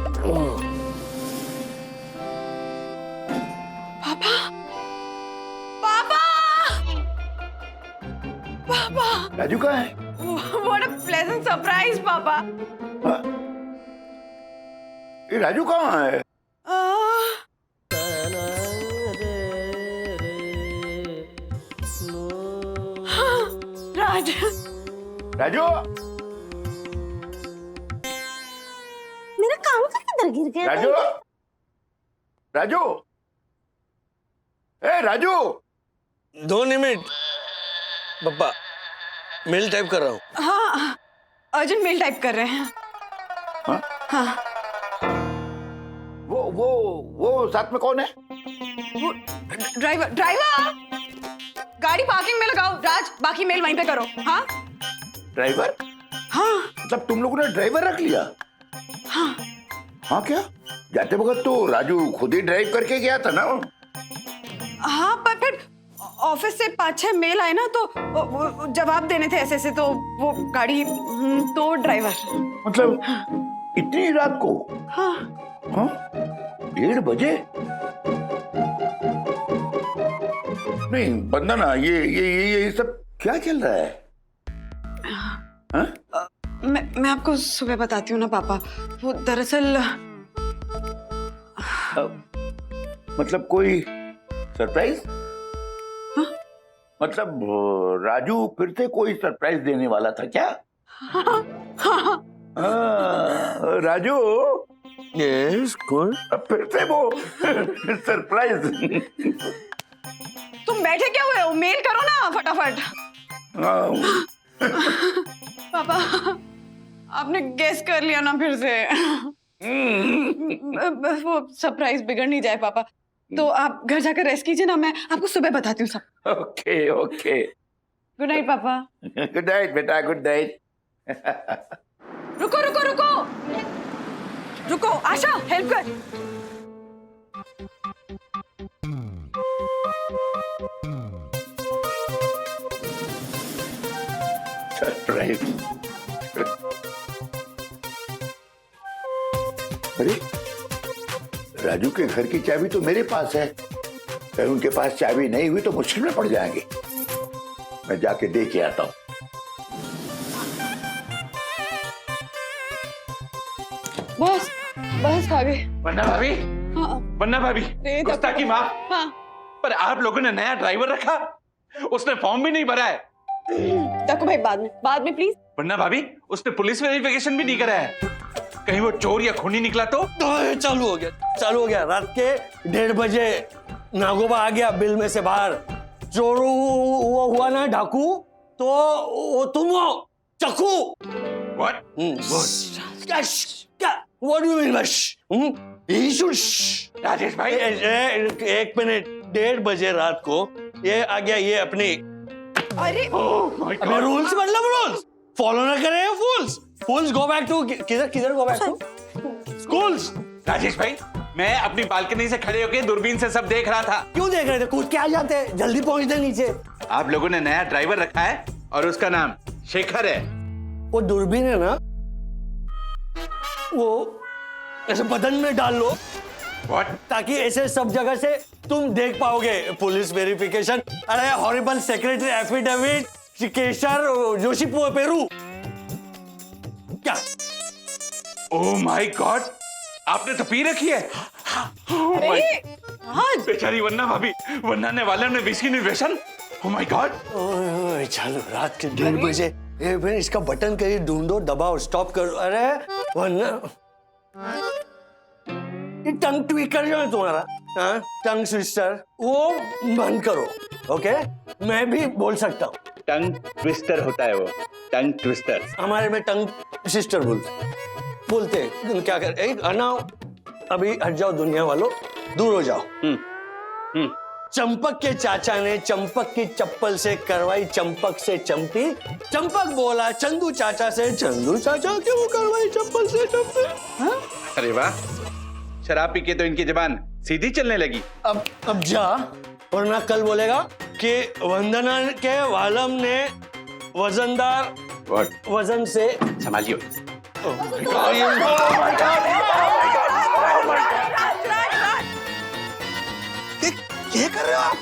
Speaker 8: पापा
Speaker 3: राजू कहाँ है?
Speaker 8: व्हाट अ प्लेजेंट सरप्राइज पापा.
Speaker 3: हाँ? ये राजू कहाँ है?
Speaker 8: राज
Speaker 3: राजू
Speaker 2: मेरा काम का किधर गिर गया?
Speaker 3: राजू ए राजू.
Speaker 1: 2 मिनट पप्पा, मेल टाइप कर रहा हूँ.
Speaker 8: हाँ अर्जेंट मेल टाइप कर रहे हैं.
Speaker 3: हाँ?
Speaker 8: हाँ
Speaker 3: वो साथ में कौन है?
Speaker 8: वो ड्राइवर गाड़ी पार्किंग में लगाओ. राज बाकी मेल वहीं पे करो. हाँ
Speaker 3: ड्राइवर?
Speaker 8: हाँ
Speaker 3: मतलब तुम लोगों ने ड्राइवर रख लिया? हाँ क्या? जाते वक्त तो राजू खुद ही ड्राइव करके गया था ना?
Speaker 8: हाँ पर फिर ऑफिस से 5-6 मेल आए ना, तो वो जवाब देने थे ऐसे तो वो गाड़ी तो ड्राइवर.
Speaker 3: मतलब इतनी रात को?
Speaker 8: हाँ
Speaker 3: 1:30 बजे? नहीं बंदना, ये सब क्या चल रहा है? हाँ?
Speaker 8: मैं आपको सुबह बताती हूँ ना पापा. वो दरअसल
Speaker 3: मतलब कोई सरप्राइज? मतलब राजू फिर से कोई सरप्राइज देने वाला था क्या? राजू
Speaker 1: यस कौन?
Speaker 3: अब फिर से वो सरप्राइज.
Speaker 8: तुम बैठे क्या हुए हो? मेल करो ना फटाफट. पापा आपने गेस कर लिया ना फिर से. वो सरप्राइज बिगड़ नहीं जाए पापा. तो आप घर जाकर रेस्ट कीजिए ना, मैं आपको सुबह बताती हूँ सब.
Speaker 3: ओके.
Speaker 8: गुड नाइट पापा.
Speaker 3: गुड नाइट बेटा, गुड नाइट.
Speaker 8: रुको आशा हेल्प कर.
Speaker 3: सरप्राइज. अरे राजू के घर की चाबी तो मेरे पास है. अगर उनके पास चाबी नहीं हुई तो मुश्किल में पड़ जाएंगे. मैं जाके दे के आता हूँ.
Speaker 8: बस खा गए.
Speaker 4: वन्ना भाभी.
Speaker 8: हाँ
Speaker 4: वन्ना भाभी, गुस्ताखी माफ.
Speaker 8: हाँ
Speaker 4: पर आप लोगों ने नया ड्राइवर रखा, उसने फॉर्म भी नहीं भरा है.
Speaker 8: देखो भाई बाद में प्लीज.
Speaker 4: वन्ना भाभी, उसने पुलिस वेरिफिकेशन भी नहीं करा है. कहीं वो चोर या खूनी निकला तो?
Speaker 1: चालू हो गया. रात के 1:30 बजे नागोबा आ गया बिल में से बाहर. चोर वो हुआ ना डाकू, तो वो तुम हो चक्कू.
Speaker 4: What?
Speaker 1: What do you mean?
Speaker 4: Rajesh भाई,
Speaker 1: 1 मिनट. 1:30 बजे रात को ये आ गया. ये अपनी
Speaker 8: अरे
Speaker 1: रूल्स मतलब रूल्स फॉलो ना करे. फूल्स गो बैक टू किधर go back to schools.
Speaker 4: Rajesh भाई, मैं अपनी बालकनी से खड़े होकर दूरबीन से सब देख रहा था.
Speaker 1: क्यों देख रहे थे? कूद के आ जाते, जल्दी पहुंचते नीचे.
Speaker 4: आप लोगों ने नया ड्राइवर रखा है और उसका नाम शेखर है.
Speaker 1: वो दूरबीन है ना, वो ऐसे बदन में डाल लो ताकि ऐसे सब जगह से तुम देख पाओगे। पुलिस वेरिफिकेशन, अरे हॉरिबल सेक्रेटरी एफिडेविट, केशर, जोशी पेरू। क्या?
Speaker 4: ओह माय गॉड, आपने तो पी रखी है। बेचारी वन्ना भाभी, वन्ना ने वाले ने विस्की निर्वेशन। Oh my god.
Speaker 1: चलो रात के 1:30 बजे ये फिर इसका बटन कहीं ढूंढो, दबाओ, स्टॉप करो। अरे वन्ना, ये टंग ट्विकर जो है तुम्हारा, हाँ, टंग ट्विस्टर, वो बंद करो। ओके, मैं भी बोल सकता हूँ।
Speaker 4: टंग ट्विस्टर होता है वो, टंग ट्विस्टर।
Speaker 1: हमारे में टंग सिस्टर बोलते हैं। तुम क्या कर, एक अनाओ, अभी हट जाओ दुनिया वालों, दूर हो जाओ। चंपक के चाचा ने चंपक की चप्पल से करवाई चंपक से चंपी। चंपक बोला चंदू चाचा से, चंदू चाचा क्यों करवाई चप्पल से चंपी। हाँ?
Speaker 4: अरे वाह, शराब पी के तो इनकी जबान सीधी चलने लगी।
Speaker 1: अब जा, वरना कल बोलेगा कि वंदना के वालम ने वजनदार वजन से
Speaker 4: संभालियो।
Speaker 1: क्या कर रहे हो आप?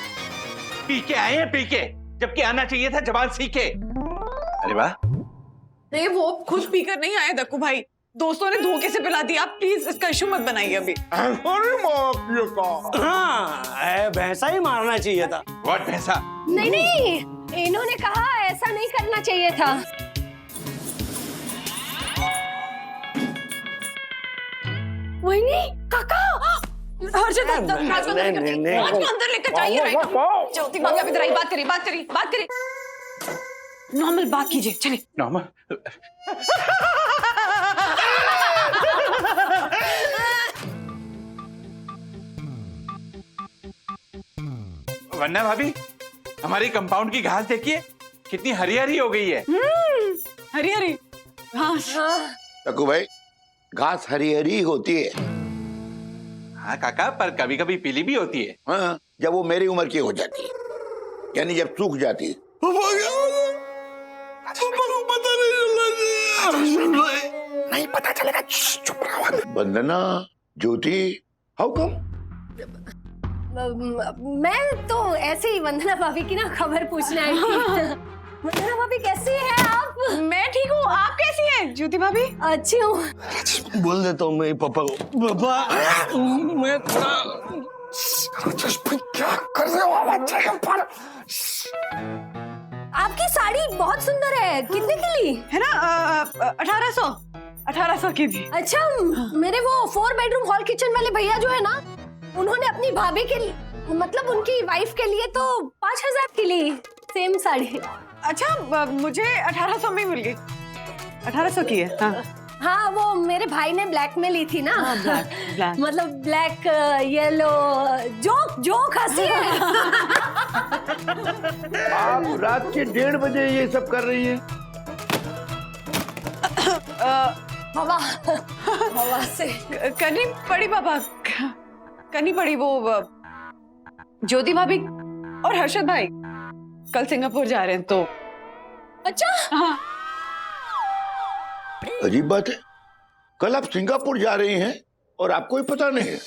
Speaker 4: पी के आए हैं, पी के, जबकि आना चाहिए था जबान सीखे। अरे वाह।
Speaker 8: नहीं, वो खुद पीकर नहीं आए दक्कू भाई, दोस्तों ने धोखे से पिला दिया। आप प्लीज इसका इशू मत बनाइए अभी।
Speaker 1: हाँ, भैंसा ही मारना चाहिए था।
Speaker 4: व्हाट भैंसा?
Speaker 6: नहीं नहीं, इन्होंने कहा ऐसा नहीं करना चाहिए था। वही काका,
Speaker 8: हर्षद अंदर लेकर जाइए। ज्योति भाभी अभी जरा बात करी। नॉर्मल बात कीजिए, चलिए।
Speaker 4: नॉर्मल? वन्ना भाभी, हमारी कंपाउंड की घास देखिए, कितनी हरी हरी हो गई है।
Speaker 8: हरी घास।
Speaker 3: टक्कू भाई, घास हरी हरी होती है।
Speaker 4: हाँ काका, पर कभी कभी पीली भी होती है।
Speaker 3: हाँ, जब वो मेरी उम्र की हो जाती है, यानी जब सूख जाती है।
Speaker 1: नहीं पता चलेगा, चुप रहो।
Speaker 3: वंदना, ज्योति, हाउ कम?
Speaker 6: मैं तो ऐसे ही वंदना भाभी की ना खबर पूछने आई थी। वंदना भाभी कैसी है आप?
Speaker 8: मैं ठीक हूँ, आप कैसी हैं ज्योति भाभी?
Speaker 6: अच्छी हूँ।
Speaker 1: बोल देता हूँ मैं पापा को। पापा, मैं थोड़ा क्या कर रहे हो आप?
Speaker 6: आपकी साड़ी बहुत सुंदर है, कितने की ली?
Speaker 8: है ना, 1800 की थी।
Speaker 6: अच्छा, मेरे वो 4 बेडरूम हॉल किचन वाले भैया जो है ना, उन्होंने अपनी भाभी के लिए, मतलब उनकी वाइफ के लिए तो 5000 की ली सेम साड़ी।
Speaker 8: अच्छा, मुझे 1800 में मिल गई। 1800 की है। हाँ।
Speaker 6: हाँ, वो मेरे भाई ने ब्लैक में ली थी ना।
Speaker 8: ब्लैक।
Speaker 6: मतलब ब्लैक येलो, जोक हंसी है।
Speaker 3: आप रात के 1:30 बजे ये सब कर रही हैं?
Speaker 6: हवा से
Speaker 8: करनी पड़ी पापा, करनी पड़ी। वो ज्योति भाभी और हर्षद भाई कल सिंगापुर जा रहे हैं तो।
Speaker 6: अच्छा।
Speaker 8: हाँ।
Speaker 3: अजीब बात है, कल आप सिंगापुर जा रही हैं और आपको ही पता नहीं है।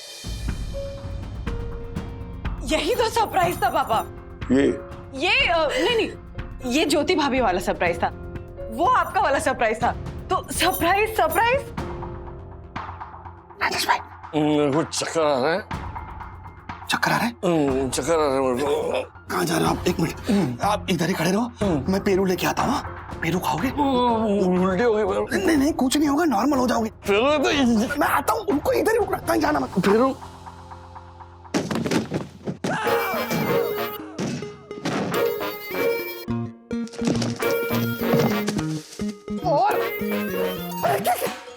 Speaker 8: यही तो सरप्राइज था पापा।
Speaker 3: ये
Speaker 8: नहीं, ये ज्योति भाभी वाला सरप्राइज था, वो आपका वाला सरप्राइज था। तो सरप्राइज।
Speaker 1: राजेश भाई, मेरे को चक्कर आ रहा है।
Speaker 12: चक्कर आ रहा है?
Speaker 1: चक्कर आ रहा है मेरे को।
Speaker 12: कहाँ जा रहे हो आप? 1 मिनट, आप इधर ही खड़े रहो, मैं पेरू लेके आता हूँ। पेरू खाओगे?
Speaker 1: उल्टी हो गई।
Speaker 12: नहीं, कुछ नहीं होगा, नॉर्मल हो जाओगे। मैं आता हूँ, उनको इधर ही रुकना, कहीं जाना मत।
Speaker 1: पेरू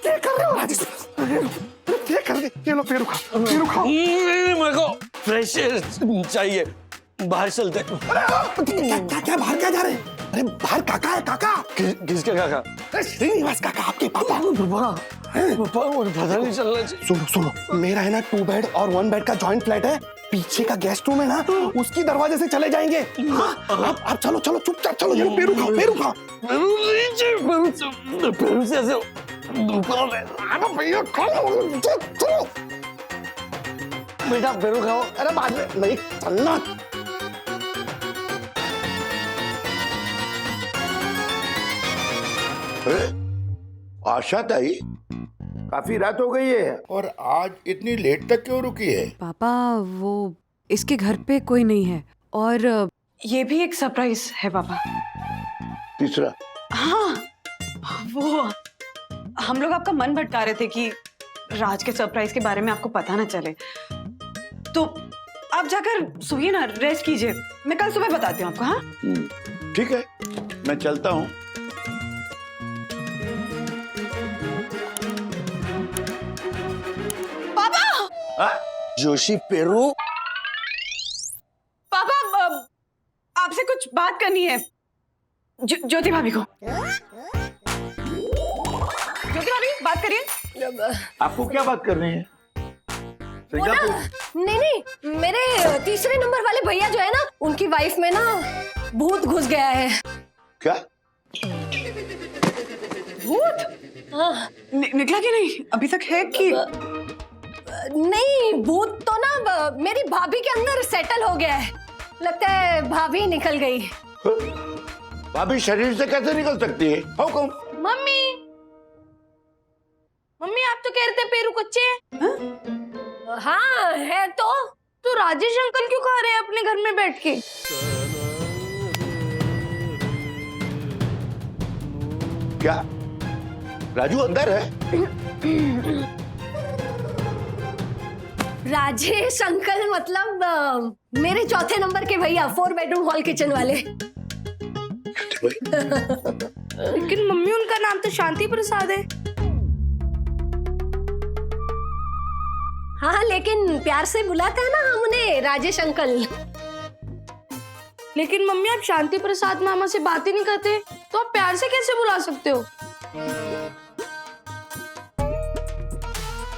Speaker 12: क्या कर रहे हो राजेश? क्या कर रहे? ये लो पेरू खाओ।
Speaker 1: मेरे को फ्रेश चाहिए, बाहर चलते।
Speaker 12: क्या बाहर क्या जा रहे हैं? अरे बाहर काका है, काका।
Speaker 1: किसके काका?
Speaker 12: श्रीनिवास काका, आपके पापा।
Speaker 1: पापा मुझे पता नहीं चलना चाहिए।
Speaker 12: सुनो, मेरा है ना 2 बेड और 1 बेड का जॉइंट फ्लैट है, पीछे का गेस्ट रूम है ना, उसकी दरवाजे से चले जाएंगे। हाँ, आप चलो चलो चुपचाप चलो, ये पेरू खाओ, पेरू खाओ। पेरू से ऐसे भैया खाओ, चलो बेटा पेरू खाओ। अरे बाद में नहीं, चलना।
Speaker 3: आशा ताई, काफी रात हो गई है और आज इतनी लेट तक क्यों रुकी है?
Speaker 8: पापा वो इसके घर पे कोई नहीं है और ये भी एक सरप्राइज है पापा।
Speaker 3: तीसरा?
Speaker 8: हाँ, वो हम लोग आपका मन भटका रहे थे कि राज के सरप्राइज के बारे में आपको पता ना चले, तो आप जाकर सोइए ना, रेस्ट कीजिए। मैं कल सुबह बताती हूँ आपको। हाँ
Speaker 3: ठीक है, मैं चलता हूँ।
Speaker 1: जोशी पेरू,
Speaker 8: पापा आपसे कुछ बात करनी है ज्योति भाभी को। ज्योति भाभी बात करिए।
Speaker 3: आपको क्या बात करनी है?
Speaker 6: वो ना, नहीं मेरे तीसरे नंबर वाले भैया जो है ना, उनकी वाइफ में ना भूत घुस गया है।
Speaker 3: क्या?
Speaker 8: भूत?
Speaker 6: हाँ।
Speaker 8: निकला कि नहीं अभी तक है कि
Speaker 6: नहीं? भूत तो ना मेरी भाभी के अंदर सेटल हो गया है, लगता है भाभी निकल गई।
Speaker 3: भाभी शरीर से कैसे निकल सकती है? हुकुम।
Speaker 5: मम्मी, मम्मी आप तो कह रहे थे पेरू कच्चे हैं।
Speaker 6: हाँ है तो
Speaker 5: राजेश अंकल क्यों खा रहे हैं अपने घर में बैठ के?
Speaker 3: क्या राजू अंदर है?
Speaker 6: राजेश अंकल मतलब मेरे चौथे नंबर के भैया, 4 बेडरूम हॉल किचन वाले।
Speaker 5: लेकिन मम्मी उनका नाम तो शांति प्रसाद है।
Speaker 6: हाँ लेकिन प्यार से बुलाते हैं ना हम उन्हें राजेश अंकल।
Speaker 5: लेकिन मम्मी आप शांति प्रसाद मामा से बात ही नहीं करते, तो आप प्यार से कैसे बुला सकते हो?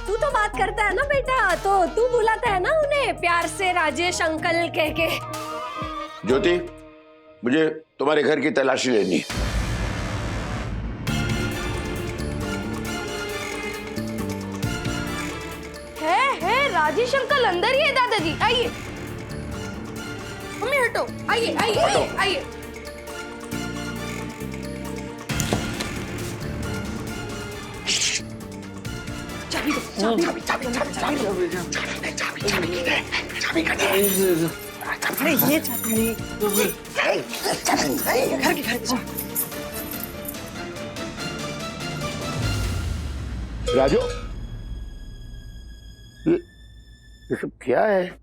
Speaker 6: तू तो बात करता है ना बेटा, तो तू बुलाता है ना उन्हें प्यार से राजेश अंकल कह के।
Speaker 3: ज्योति, मुझे तुम्हारे घर की तलाशी लेनी है।
Speaker 5: राजेश अंकल अंदर ही है दादाजी, आइए। मम्मी हटो, आइए आइए आइए आइए।
Speaker 3: राजू, ये सब क्या है?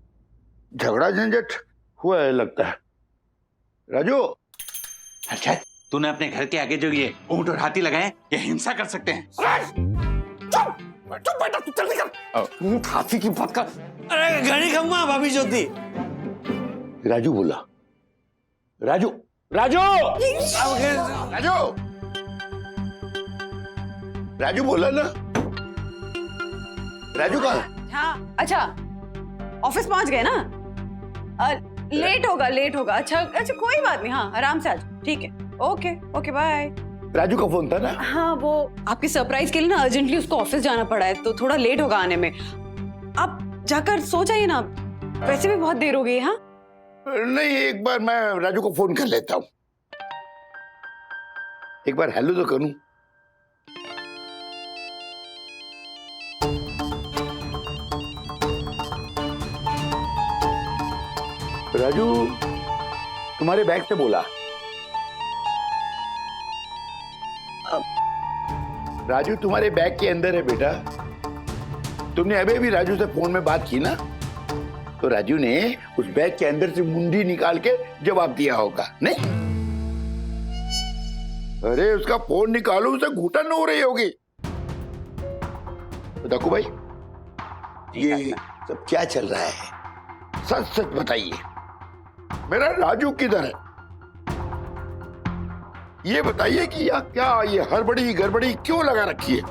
Speaker 3: झगड़ा झंझट हुआ है लगता है। राजू,
Speaker 4: अच्छा तूने अपने घर के आगे जो ये ऊंट और हाथी लगाए, ये हिंसा कर सकते हैं।
Speaker 12: चुप बेटा, तू जल्दी कर। ऊंट हाथी की बात कर।
Speaker 1: अरे घड़ी खम्मा भाभी ज्योति।
Speaker 3: राजू बोला। राजू राजू राजू राजू बोला ना। राजू कहाँ?
Speaker 8: हाँ अच्छा, ऑफिस पहुंच गए ना? लेट होगा। अच्छा कोई बात नहीं, हाँ आराम से आ जाओ। ठीक है, ओके बाय।
Speaker 3: राजू का फोन था ना?
Speaker 8: हाँ वो आपके सरप्राइज के लिए ना अर्जेंटली उसको ऑफिस जाना पड़ा है, तो थोड़ा लेट होगा आने में। आप जाकर सो जाइए ना, वैसे भी बहुत देर हो गई है। हाँ
Speaker 3: नहीं, एक बार मैं राजू को फोन कर लेता हूँ। एक बार हेलो तो करूं। राजू तुम्हारे बैग से बोला। राजू तुम्हारे बैग के अंदर है बेटा। तुमने अभी भी राजू से फोन में बात की ना, तो राजू ने उस बैग के अंदर से मुंडी निकाल के जवाब दिया होगा। नहीं? अरे उसका फोन निकालो, उसे घुटन हो रही होगी। तो दाकू भाई, ये सब क्या चल रहा है? सच सच बताइए, मेरा राजू किधर है? ये बताइए कि या क्या ये हड़बड़ी गड़बड़ी क्यों लगा रखी है?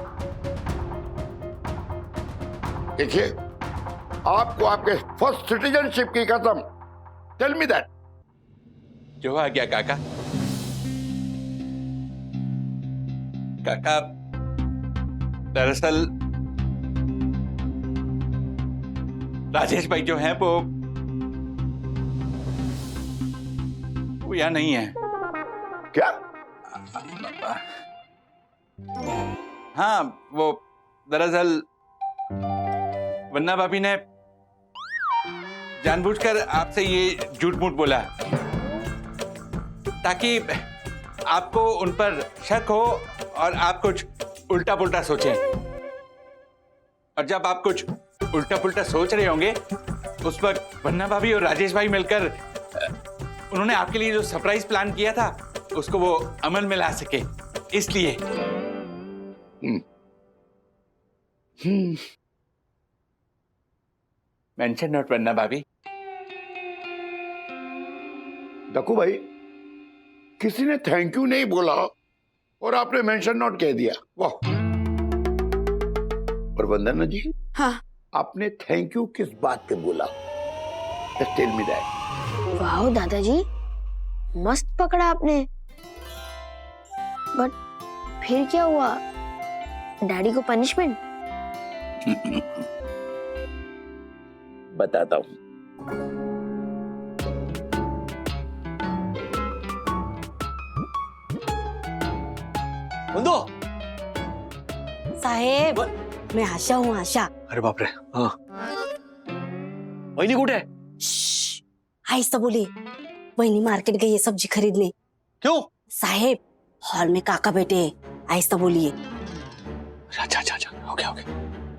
Speaker 3: देखिए, आपको आपके फर्स्ट सिटीजनशिप की कसम, टेल मी दैट।
Speaker 4: जो आ गया काका। काका दरअसल राजेश भाई जो है वो यहाँ नहीं है।
Speaker 3: क्या?
Speaker 4: हाँ, वो दरअसल वन्ना भाभी ने जानबूझकर आपसे ये झूठ मूठ बोला ताकि आपको उन पर शक हो और आप कुछ उल्टा पुल्टा सोचें। और जब आप कुछ उल्टा पुल्टा सोच रहे होंगे उस वक्त वन्ना भाभी और राजेश भाई मिलकर उन्होंने आपके लिए जो सरप्राइज प्लान किया था उसको वो अमल में ला सके, इसलिए। मेंशन नोट वन्ना भाभी।
Speaker 3: दक्कू भाई, किसी ने थैंक यू नहीं बोला और आपने मेंशन नोट कह दिया। वाह। और वंदना जी,
Speaker 2: हाँ
Speaker 3: आपने थैंक यू किस बात पे बोला? Just tell me that.
Speaker 6: वाह दादाजी, मस्त पकड़ा आपने। बट फिर क्या हुआ? डैडी को पनिशमेंट?
Speaker 3: बताता हूँ।
Speaker 1: बंदो
Speaker 2: साहेब, मैं आशा हूँ, आशा।
Speaker 1: अरे बाप रे, हाँ वही कुठे है?
Speaker 2: आहिस्ता बोलिए। वहिनी मार्केट गई है सब्जी खरीदने।
Speaker 1: क्यों?
Speaker 2: साहेब, हॉल में काका बैठे हैं। आहिस्ता बोलिए।
Speaker 1: अच्छा अच्छा अच्छा, ओके ओके।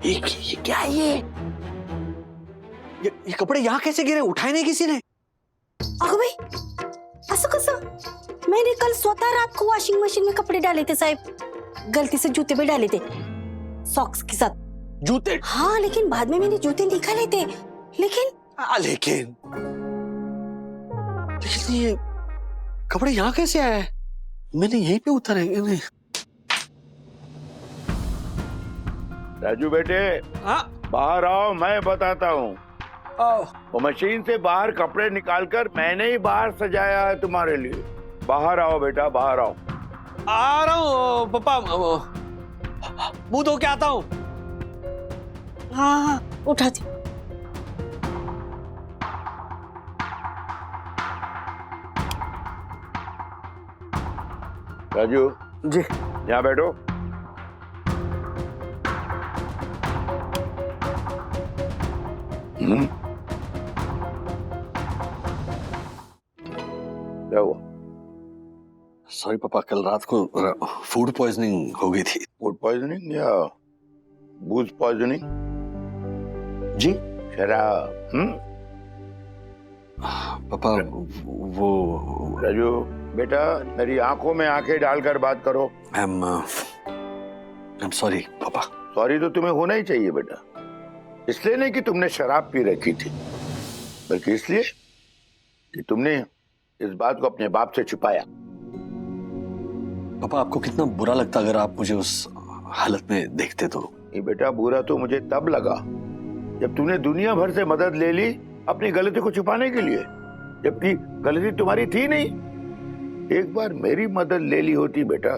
Speaker 1: ये क्या है ये कपड़े यहाँ कैसे गिरे? उठाए नहीं किसी ने?
Speaker 2: अगं बाई, असं कसं? मैंने कल स्वतः रात को वॉशिंग मशीन में कपड़े डाले थे साहब। गलती से जूते भी डाले थे सॉक्स के साथ।
Speaker 1: जूते?
Speaker 2: हाँ, लेकिन बाद में मैंने जूते निकाले थे। लेकिन
Speaker 1: ये कपड़े यहाँ कैसे आए? मैंने यहीं पे उतारे। नहीं।
Speaker 3: राजू बेटे,
Speaker 1: हाँ
Speaker 3: बाहर आओ, मैं बताता हूँ। वो मशीन से बाहर कपड़े निकालकर मैंने ही बाहर सजाया है तुम्हारे लिए। बाहर आओ बेटा, बाहर आओ।
Speaker 1: आ रहा हूँ पापा, मुंह धो के आता हूँ।
Speaker 2: हाँ उठाती।
Speaker 3: राजू
Speaker 1: जी।
Speaker 3: यहाँ बैठो। क्या हुआ?
Speaker 1: सॉरी पापा, कल रात को फूड पॉइजनिंग हो गई थी।
Speaker 3: फूड पॉइजनिंग या बूज पॉइजनिंग?
Speaker 1: जी
Speaker 3: शराब।
Speaker 1: पापा वो
Speaker 3: राजू बेटा, मेरी आंखों में आंखें डालकर बात करो।
Speaker 1: आई एम सॉरी पापा।
Speaker 3: सॉरी तो तुम्हें होना ही चाहिए बेटा। इसलिए नहीं कि तुमने शराब पी रखी थी, बल्कि इसलिए कि तुमने इस बात को अपने बाप से छुपाया।
Speaker 1: पापा, आपको कितना बुरा लगता अगर आप मुझे उस हालत में देखते तो?
Speaker 3: ये बेटा, बुरा तो मुझे तब लगा जब तूने दुनिया भर से मदद ले ली अपनी गलती को छुपाने के लिए, जबकि गलती तुम्हारी थी नहीं। एक बार मेरी मदद ले ली होती बेटा,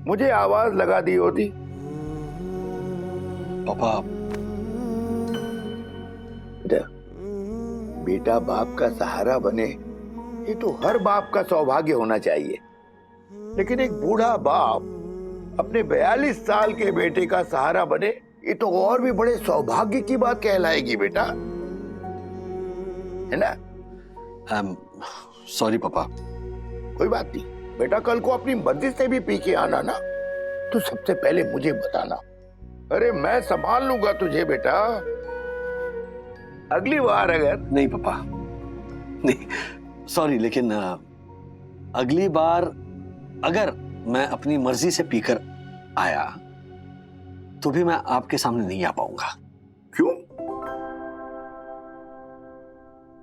Speaker 3: मुझे आवाज लगा दी होती।
Speaker 1: पापा
Speaker 3: बेटा बाप का सहारा बने, ये तो हर बाप का सौभाग्य होना चाहिए। लेकिन एक बूढ़ा बाप अपने 42 साल के बेटे का सहारा बने, ये तो और भी बड़े सौभाग्य की बात कहलाएगी बेटा, है ना?
Speaker 1: सॉरी पापा।
Speaker 3: कोई बात नहीं बेटा, कल को अपनी मर्जी से भी पी के आना ना, तो सबसे पहले मुझे बताना। अरे मैं संभाल लूंगा तुझे बेटा। अगली बार अगर
Speaker 1: नहीं पापा, नहीं सॉरी, लेकिन अगली बार अगर मैं अपनी मर्जी से पीकर आया तो भी मैं आपके सामने नहीं आ पाऊंगा।
Speaker 3: क्यों?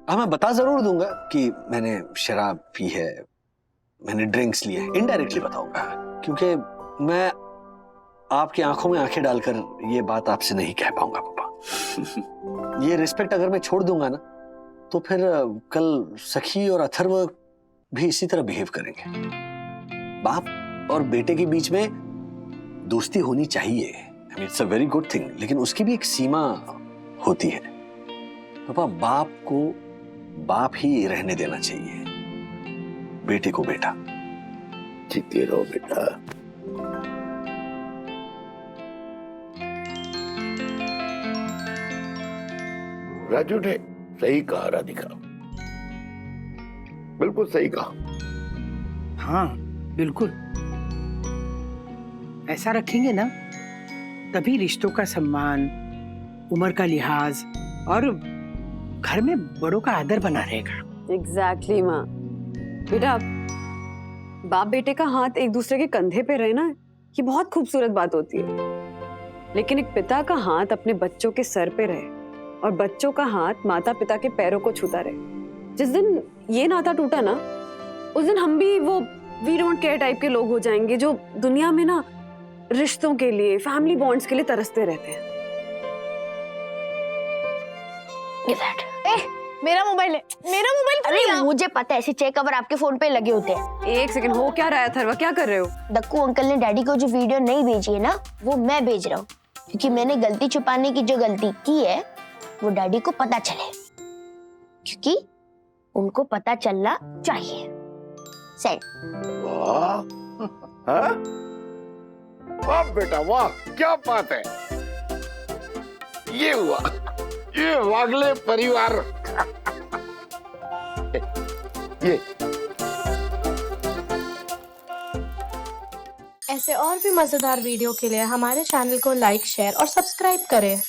Speaker 1: हाँ, मैं बता जरूर दूंगा कि मैंने शराब पी है, मैंने ड्रिंक्स लिए, इनडायरेक्टली बताऊंगा, क्योंकि मैं आपकी आंखों में आंखें डालकर ये बात आपसे नहीं कह पाऊंगा पापा। ये रिस्पेक्ट अगर मैं छोड़ दूंगा ना तो फिर कल सखी और अथर्व भी इसी तरह बिहेव करेंगे। बाप और बेटे के बीच में दोस्ती होनी चाहिए, I mean it's a very good thing, लेकिन उसकी भी एक सीमा होती है। पापा, बाप को बाप ही रहने देना चाहिए, बेटे को बेटा।
Speaker 3: जीते रहो बेटा। राजू ने सही कहा राधिका, बिल्कुल सही कहा।
Speaker 7: हाँ बिल्कुल, ऐसा रखेंगे ना तभी रिश्तों का सम्मान, उम्र का लिहाज और घर में बड़ों का आदर बना रहेगा।
Speaker 8: एग्जैक्टली माँ। बेटा, बाप बेटे का हाथ एक दूसरे के कंधे पे रहे ना, ये बहुत खूबसूरत बात होती है। लेकिन एक पिता का हाथ अपने बच्चों के सर पे रहे और बच्चों का हाथ माता पिता के पैरों को छूता रहे, जिस दिन ये नाता टूटा ना, उस दिन हम भी वो वी डोंट केयर टाइप के लोग हो जाएंगे जो दुनिया में ना रिश्तों के लिए, फैमिली बॉन्ड्स के लिए तरसते रहते हैं।
Speaker 5: मेरा मोबाइल है, मेरा मोबाइल।
Speaker 6: अरे मुझे पता है, ऐसे चेक कवर आपके फोन पे लगे होते हैं।
Speaker 8: एक सेकंड, हो क्या रहा है अथर्व, क्या कर रहे हो?
Speaker 6: दक्कू अंकल ने डैडी को जो वीडियो नहीं भेजी है ना, वो मैं भेज रहा हूँ, क्योंकि मैंने गलती छुपाने की जो गलती की है वो डैडी को पता चले, क्योंकि उनको पता चलना चाहिए। सेंड।
Speaker 3: वाह, हाँ? वाह बेटा वाह, क्या बात है। ये हुआ, ये वागले परिवार। ये
Speaker 13: ऐसे और भी मजेदार वीडियो के लिए हमारे चैनल को लाइक, शेयर और सब्सक्राइब करें।